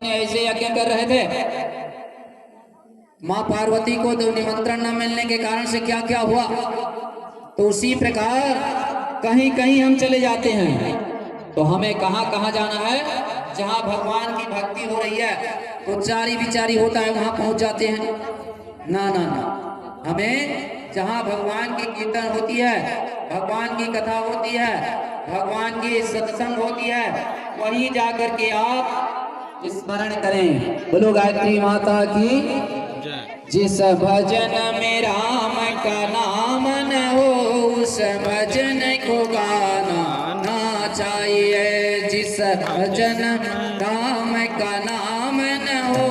ऐसे यज्ञ कर रहे थे। माँ पार्वती को तो निमंत्रण न मिलने के कारण से क्या क्या हुआ, तो उसी प्रकार कहीं कहीं हम चले जाते हैं। तो हमें कहाँ कहाँ जाना है, जहाँ भगवान की भक्ति हो रही है, तो चारी विचारी होता है वहां पहुंच जाते हैं। ना ना ना, हमें जहाँ भगवान की कीर्तन होती है, भगवान की कथा होती है, भगवान की सत्संग होती है, वहीं जाकर के आप स्मरण करें। बोलो गायत्री माता की। जिस भजन में राम का नाम न हो, उस भजन को गाना ना चाहिए। जिस भजन राम का नाम न हो,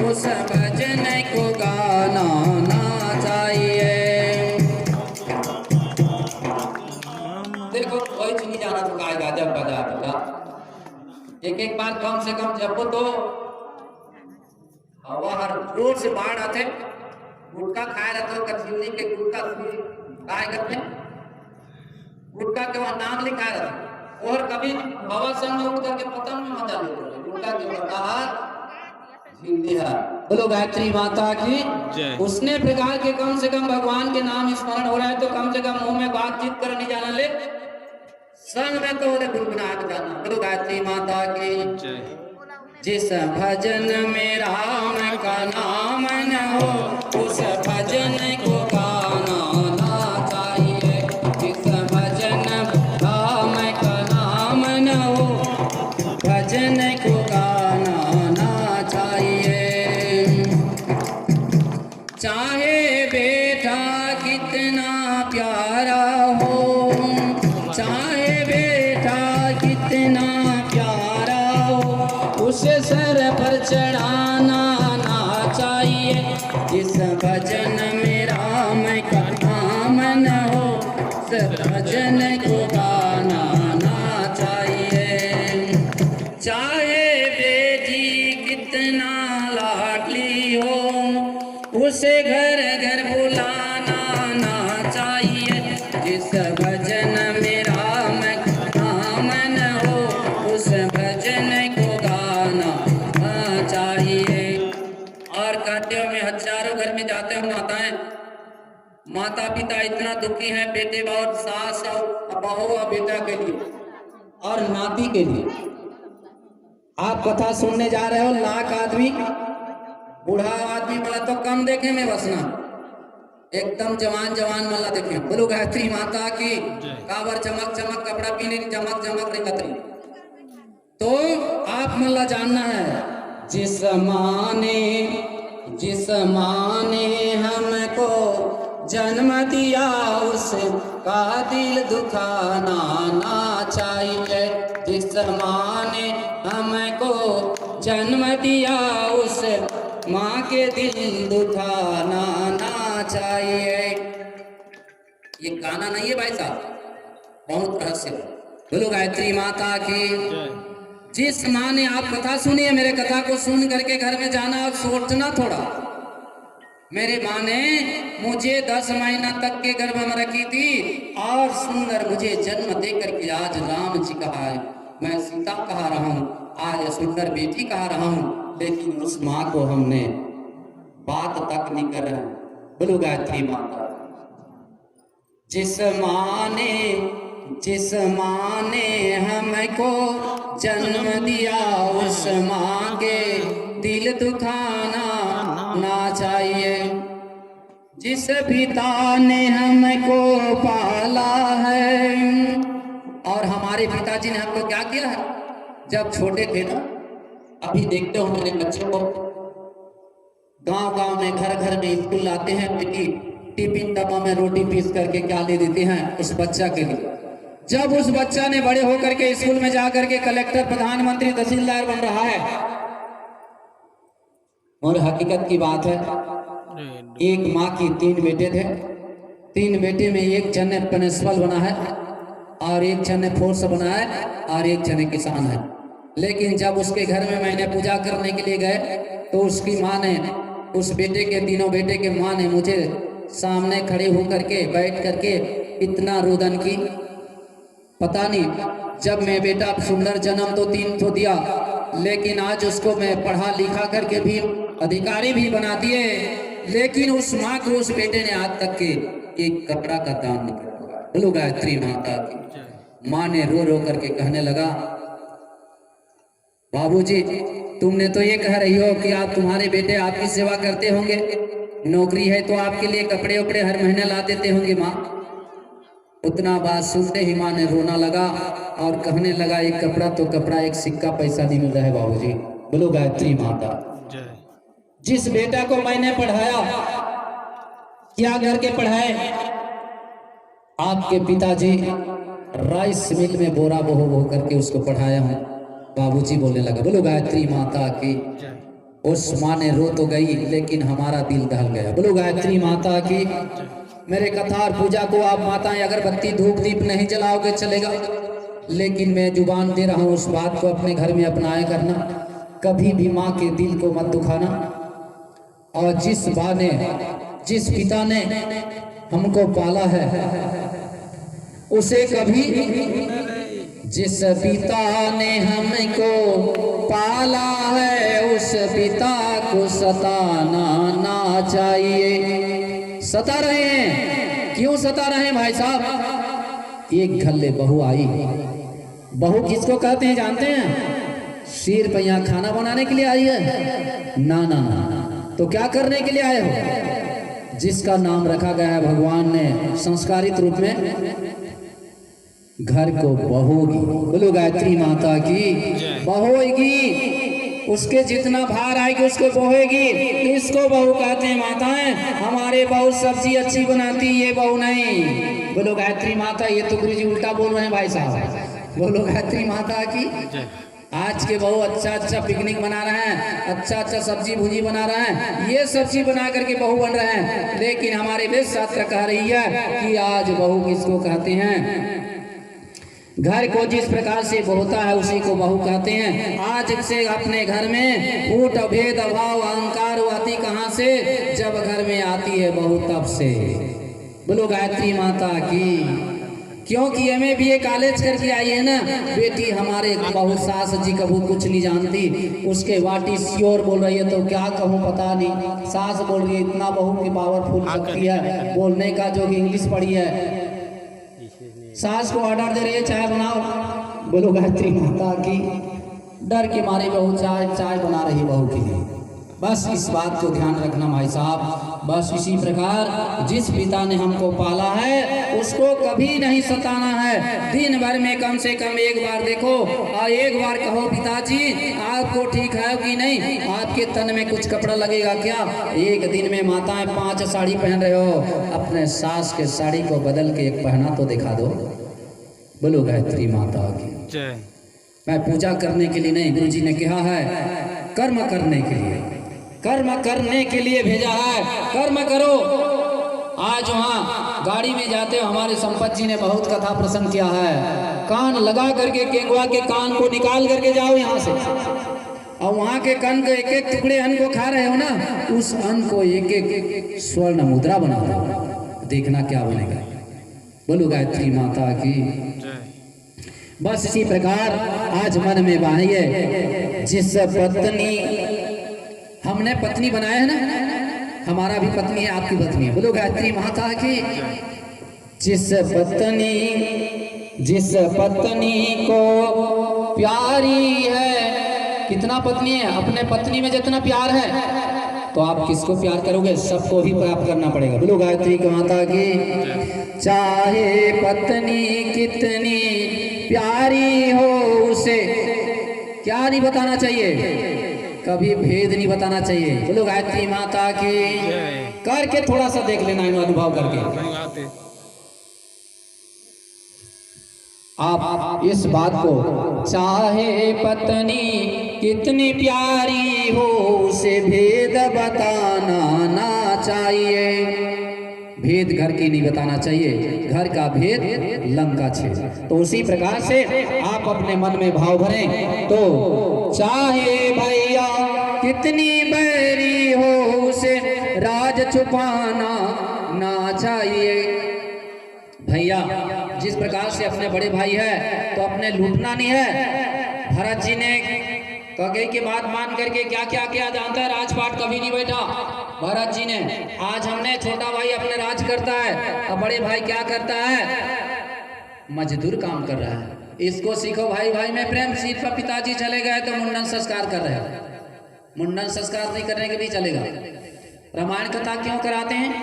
उस भजन को गाना ना चाहिए। देखो कोई चुनी जाना तो गाएगा जब बजा बजा, एक एक बार कम से कम जपो तो हवा हर जोर से बाढ़ आते। गुटका खाए रहते हो, कचौड़ी के गुटका खाए करते, गुटका के वहां नाम लिखा रहता, और कभी हवा संग उठ करके पतंग में मजा लेते गुटका के है। बोलो गायत्री माता की। उसने प्रकार के कम से कम भगवान के नाम स्मरण हो रहा है, तो कम से कम मुंह में बातचीत करने जाना ले, संग में तो गुनगुनाट गाना। बोलो गायत्री माता की। जिस भजन में राम का नाम न हो, उस भजन को गाना ना चाहिए। जिस भजन राम का नाम न हो, भजन को गाना ना चाहिए। चाहे बेटा कितना प्यारा हो, चाहे बेटा कितना प्यारा हो, उसे सर पर चढ़ाना ना चाहिए। जिस भजन में राम का नाम न हो, उस भजन को गाना ना चाहिए। चाहे बेटी कितना लाडली हो, उसे घर घर बुलाना ना चाहिए। जिस भजन में राम का नाम न हो, उस भजन को गाना ना चाहिए। और कहते हो में हजारों घर में जाते हो माताएं, माता पिता इतना दुखी है बेटे और सास और बहू और बेटा के लिए और नाती के लिए। आप कथा सुनने जा रहे हो, लाख आदमी, बूढ़ा आदमी वाला तो कम देखे में बसना, एकदम जवान जवान वाला देखे। बोलो गायत्री माता की। काबर चमक चमक कपड़ा पीने की चमक चमक नहीं कतरी। तो आप मल्ला जानना है, जिस माँ ने हमको जन्म दिया, उसका दिल दुखाना ना चाहिए। जिस माँ ने हमको जन्म दिया, उस माँ के दिल दुखाना ना चाहिए। ये गाना नहीं है भाई साहब, बहुत रहस्य। बोलो गायत्री माता की। जिस माँ ने, आप कथा सुनिए, मेरे कथा को सुन करके घर में जाना और सोचना थोड़ा। मेरे माँ ने मुझे 10 महीना तक के गर्भ में रखी थी और सुंदर मुझे जन्म देकर के आज राम जी कहा है, मैं सीता कहा रहा हूँ, आज सुंदर बेटी कहा रहा हूँ, लेकिन उस माँ को हमने बात तक नहीं कर रहे। बोलो गायत्री माता। जिस माँ ने हमको जन्म दिया, उस माँ के दिल दुखाना ना चाहिए। जिस पिता ने हमको पाला है, और हमारे पिताजी ने हमको क्या किया है, जब छोटे थे ना, अभी देखते हो मेरे बच्चों को गांव गांव में घर घर में स्कूल लाते हैं, बेटी टिफिन डब्बा में रोटी पीस करके क्या ले देते हैं उस बच्चा के लिए। जब उस बच्चा ने बड़े होकर के स्कूल में जाकर के कलेक्टर, प्रधानमंत्री, तहसीलदार बन रहा है, और हकीकत की बात है, एक माँ की 3 बेटे थे, 3 बेटे में एक जन ने प्रिंसिपल बना है, और एक जन ने फोर्स बना है, और एक जन किसान है। लेकिन जब उसके घर में मैंने पूजा करने के लिए गए, तो उसकी माँ ने, उस बेटे के, तीनों बेटे के माँ ने मुझे सामने खड़े होकर के बैठ करके इतना रुदन की, पता नहीं जब मैं बेटा सुंदर जन्म तो 3 तो दिया, लेकिन आज उसको मैं पढ़ा लिखा करके भी अधिकारी भी बना दिए, लेकिन उस माँ को उस बेटे ने आज तक के एक कपड़ा का दान नहीं किया। बोलो गायत्री माता की। माँ ने रो रो करके कहने लगा, बाबूजी तुमने तो ये कह रही हो कि आप तुम्हारे बेटे आपकी सेवा करते होंगे, नौकरी है तो आपके लिए कपड़े उपड़े हर महीने ला देते होंगे माँ। उतना बात सुनते ही माँ ने रोना लगा और कहने लगा, एक कपड़ा तो कपड़ा, एक सिक्का पैसा नहीं मिल रहा है बाबूजी। बोलो गायत्री माता। जिस बेटा को मैंने पढ़ाया, क्या करके पढ़ाए? आपके पिताजी राइस मिल में बोरा बोह बोह करके उसको पढ़ाया हूँ, बाबूजी बोलने लगा। बोलो गायत्री माता की। उस माँ ने रो तो गई, लेकिन हमारा दिल दहल गया। बोलो गायत्री माता की। मेरे कथा और पूजा को आप माताएं अगरबत्ती धूप दीप नहीं जलाओगे चलेगा, लेकिन मैं जुबान दे रहा हूँ उस बात को अपने घर में अपनाया करना। कभी भी माँ के दिल को मत दुखाना। और जिस माँ ने, जिस पिता ने हमको पाला है, उसे कभी, जिस पिता ने हमको पाला है, उस पिता को सताना ना चाहिए। सता रहे हैं, क्यों सता रहे हैं भाई साहब? एक घर ले बहू आई। बहू किसको कहते हैं जानते हैं? सिर पे यहाँ खाना बनाने के लिए आई है? ना ना ना, तो क्या करने के लिए आए हो? जिसका नाम रखा गया है भगवान ने संस्कारित रूप में, घर को बहोगी। बोलो गायत्री माता की। बहोगी, उसके जितना भार आएगी उसको बहोगी। इसको बहू कहते हैं माताएं। हमारे बहू सब्जी अच्छी बनाती, ये बहू नहीं। बोलो गायत्री माता। ये तो गुरु जी उल्टा बोल रहे हैं भाई साहब। बोलो गायत्री माता की। आज के बहू अच्छा अच्छा पिकनिक बना रहे हैं, अच्छा अच्छा सब्जी भुजी बना रहे हैं, ये सब्जी बना करके बहू बन रहे हैं। लेकिन हमारे वेद शास्त्र कह रही है कि आज बहू किसको कहते हैं? घर को जिस प्रकार से बहुता है उसी को बहू कहते हैं। आज से अपने घर में फूट भेद अभाव अहंकार आती कहाँ से? जब घर में आती है बहू तब से। बोलो गायत्री माता की। क्योंकि एमए बीए कॉलेज करके आई है ना बेटी हमारे बहू। सास जी कभी कुछ नहीं जानती, उसके वाटी श्योर बोल रही है तो क्या कहूँ पता नहीं। सास बोल रही है इतना बहू की पावरफुल शक्ति है, बोलने का जो इंग्लिश पढ़ी है। सास को ऑर्डर दे रही है चाय बनाओ। बोलो गायत्री माता की। डर के मारे बहू चाय बना रही बहू के लिए। बस इस बात को ध्यान रखना भाई साहब। बस इसी प्रकार जिस पिता ने हमको पाला है उसको कभी नहीं सताना है। दिन भर में कम से कम एक बार देखो और एक बार कहो, पिताजी आपको ठीक है कि नहीं? आपके तन में कुछ कपड़ा लगेगा क्या? एक दिन में माताएं 5 साड़ी पहन रहे हो, अपने सास के साड़ी को बदल के एक पहना तो दिखा दो। बोलो गायत्री माता की। मैं पूजा करने के लिए नहीं, गुरुजी ने कहा है कर्म करने के लिए। कर्म करने के लिए भेजा है, कर्म करो। आज वहाँ गाड़ी में जाते हो, हमारे संपत जी ने बहुत कथा प्रसंग किया है। कान लगा करके केंगुआ के कान को निकाल करके जाओ यहाँ से, और वहाँ के कान को एक एक टुकड़े अन्न को खा रहे हो ना, उस अन्न को एक एक स्वर्ण मुद्रा बना दो, देखना क्या बनेगा। बोलो गायत्री माता की। बस इसी प्रकार आज मन में बाहिए जिस पत्नी हमने पत्नी बनाया है ना, हमारा भी पत्नी है, आपकी पत्नी है। बोलो गायत्री माता की। जिस पत्नी को प्यारी है, कितना पत्नी है? अपने पत्नी में जितना प्यार है तो आप किसको प्यार करोगे? सबको ही प्राप्त करना पड़ेगा। बोलो गायत्री माता की। चाहे पत्नी कितनी प्यारी हो, उसे क्या नहीं बताना चाहिए? कभी भेद नहीं बताना चाहिए। बोलो गायत्री माता की। करके थोड़ा सा देख लेना, अनुभव करके आप इस बात को। चाहे पत्नी कितनी प्यारी हो, उसे भेद बताना ना चाहिए। भेद घर की नहीं बताना चाहिए, घर का भेद लंका छेद। तो उसी प्रकार से आप अपने मन में भाव भरें तो चाहे भैया कितनी बैरी हो, उसे राज छुपाना ना चाहिए। भैया जिस प्रकार से अपने बड़े भाई है तो अपने लूटना नहीं है। भरत जी ने कैकेयी की बात मान करके क्या क्या किया जानता है? राजपाट कभी नहीं बैठा भरत जी ने। आज हमने छोटा भाई अपने राज करता है और बड़े भाई क्या करता है? मजदूर काम कर रहा है। इसको सीखो भाई भाई में प्रेम। सिर पर पिताजी चले गए तो मुंडन संस्कार कर रहे हैं, मुंडन संस्कार नहीं करने के भी चलेगा। रामायण कथा क्यों कराते हैं?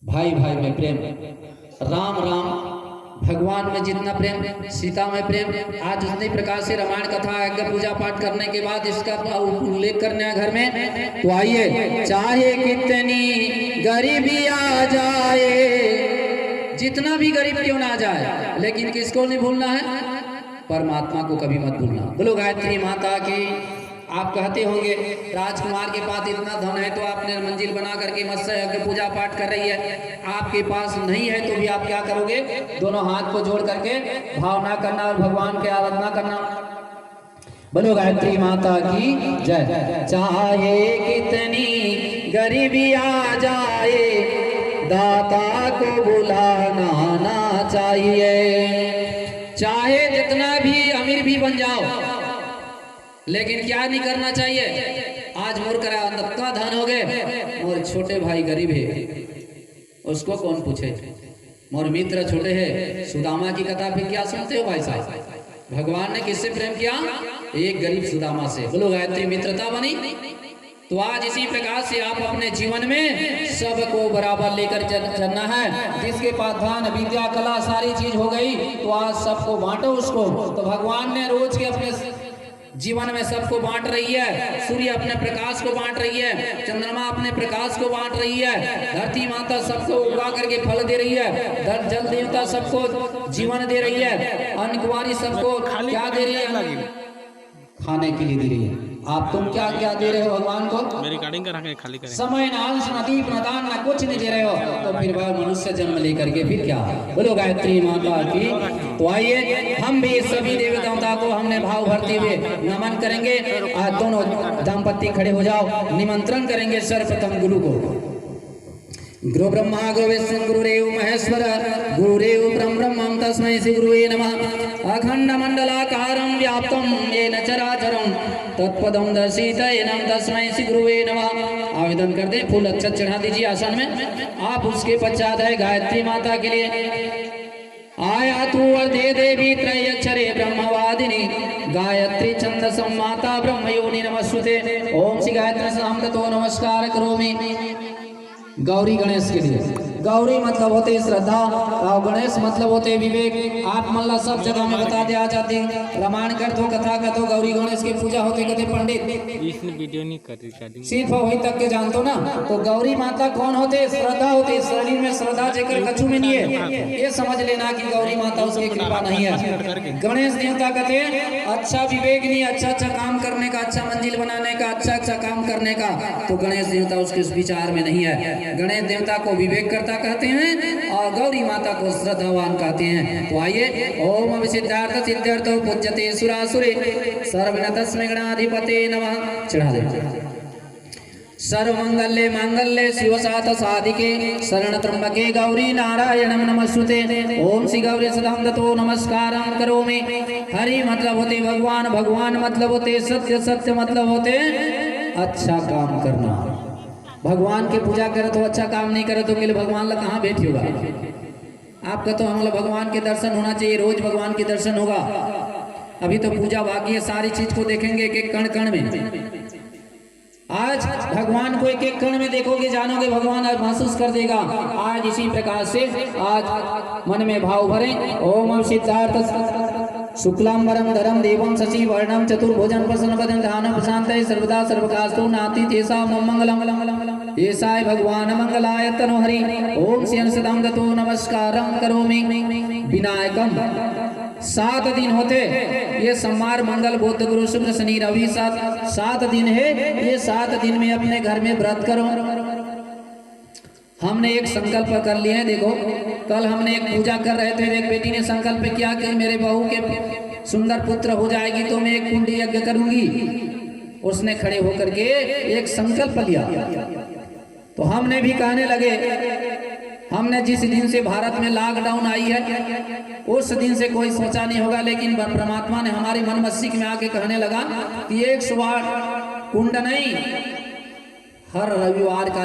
भाई भाई में प्रेम। राम राम भगवान में जितना प्रेम, सीता में प्रेम। आज उतनी प्रकार से रामायण कथा यज्ञ पूजा पाठ करने के बाद इसका उल्लेख करने हैं घर में। तो आइए, चाहे कितनी गरीबी आ जाए, जितना भी गरीब क्यों ना जाए, लेकिन किसको नहीं भूलना है? परमात्मा को कभी मत भूलना। बोलो गायत्री माता की। आप कहते होंगे राजकुमार के पास इतना धन है तो आपने मंजिल बना करके मत्स्य यज्ञ पूजा पाठ कर रही है। आपके पास नहीं है तो भी आप क्या करोगे? दोनों हाथ को जोड़ करके भावना करना और भगवान की आराधना करना। बोलो गायत्री माता की जय। चाहे कितनी गरीबी आ जाए, दाता को बुलाना ना चाहिए। चाहे जितना भी अमीर भी बन जाओ, लेकिन क्या नहीं करना चाहिए? आज मोर करा का धन हो गए, मोर छोटे भाई गरीब है, उसको कौन पूछे? मोर मित्र छोटे है। सुदामा की कथा फिर क्या सुनते हो भाई साहब? भगवान ने किससे प्रेम किया? एक गरीब सुदामा से। बोलो गायत्री मित्रता बनी। तो आज इसी प्रकार से आप अपने जीवन में सबको बराबर लेकर चलना है। जिसके पास धन विद्या कला सारी चीज हो गई तो आज सबको बांटो उसको। तो भगवान ने रोज के अपने जीवन में सबको बांट रही है। सूर्य अपने प्रकाश को बांट रही है, चंद्रमा अपने प्रकाश को बांट रही है, धरती माता सबको उगा करके फल दे रही है, जल देवता सबको जीवन दे रही है, अन्न कुमारी सबको क्या दे रही है? खाने के लिए दे रही है। आप तुम क्या क्या दे रहे हो भगवान को? मेरी रिकॉर्डिंग करा के खाली करें। समय न अंश न दीप न दान न कुछ नहीं दे रहे हो तो फिर वह मनुष्य जन्म लेकर के फिर क्या? बोलो गायत्री माता की। तो आइए हम भी सभी देवी देवता को हमने भाव भरते हुए नमन करेंगे। आज दोनों दाम्पत्य खड़े हो जाओ, निमंत्रण करेंगे सर्वप्रथम गुरु को। गुरु ब्रह्मा गुरु विष्णु गुरुरेव महेश्वर गुरुरेव ब्रह्म तस्मै श्री गुरुवे नमः। अखंड मंडलाकारं व्याप्तं येन चराचरं तत्पदं दर्शितयेनं तस्मै श्री गुरुवे नमः। आवेदन कर दे, फूल अक्षत चढ़ा दीजिए आसन में। आप उसके पश्चात है गायत्री माता के लिए। आया तू वर्धे देवी त्रयक्षरे ब्रह्मवादिनी गायत्री छंदसं माता ब्रह्मयोनि नमस्ते। ओम श्री गायत्री सामतो नमस्कार करोमि। गौरी गणेश के लिए। गौरी मतलब होते श्रद्धा और गणेश मतलब होते विवेक। आप मल्ला सब जगह में बता दिया जाती। रामायण कर दो, कथा कर दो, गौरी गणेश की पूजा होते कहते पंडित वीडियो नहीं करती सिर्फ वही तक के जानते हो ना। तो गौरी माता कौन होते? श्रद्धा होते। शरीर में श्रद्धा जेकर कछु में नहीं है, ये समझ लेना कि गौरी माता उसकी कृपा नहीं है। गणेश देवता कहते अच्छा विवेक नहीं, अच्छा अच्छा काम करने का, अच्छा मंजिल बनाने का, अच्छा काम करने का। तो गणेश देवता उसके उस विचार में नहीं है। गणेश देवता को विवेक करता कहते हैं और गौरी माता को श्रद्धावान कहते हैं। तो आइए, ओम सिद्धार्थ सिद्धार्थ पूज्यते सुरासुरे सर्वन तस्मै गणाधिपते नमः। चढ़ा दे। सर्वमंगल्ये मांगल्ये शिव सात साधिके शरण त्र्यंबके गौरी नारायणं नमस्ते। ओम श्री गौरी सदां दतो नमस्कारं करोमि। हरि मतलब होते भगवान, भगवान मतलब होते सत्य, सत्य मतलब होते अच्छा काम करना। भगवान की पूजा करे तो अच्छा काम नहीं करे तो के लिए भगवान लग कहाँ बैठ होगा? आपका तो हम लोग भगवान के दर्शन होना चाहिए, रोज भगवान के दर्शन होगा। अभी तो पूजा बाकी है, सारी चीज को देखेंगे एक एक कण कण में। आज भगवान को एक एक कण में देखोगे, जानोगे, भगवान आज महसूस कर देगा। आज इसी प्रकार से आज मन में भाव भरे। ओम सिद्धार्थ शुक्लांबरम धरम देवम शशि वर्णम चतुर्भुजं प्रसन्नवदनं ध्यानं प्रशांतये सर्वदा सर्वकास्तु नाति तेषां मंगलम। ऐसाय भगवान मंगलाय तनोहरि। ओम श्री सदां दतो नमस्कारं करोमि। विनायकम 7 दिन होते ये सोमवार मंगल बुध गुरु शुक्र शनि रवि 7 दिन है। ये 7 दिन में अपने घर में व्रत करो। हमने एक संकल्प कर लिया है। देखो कल हमने एक पूजा कर रहे थे, एक बेटी ने संकल्प किया कि मेरे बहू के सुंदर पुत्र हो जाएगी तो मैं एक कुंडी यज्ञ करूंगी। उसने खड़े होकर के एक संकल्प लिया। तो हमने भी कहने लगे हमने जिस दिन से भारत में लॉकडाउन आई है उस दिन से कोई सोचा नहीं होगा, लेकिन परमात्मा ने हमारी मन मस्तिष्क में आके कहने लगा कि 108 कुंड नहीं, हर रविवार का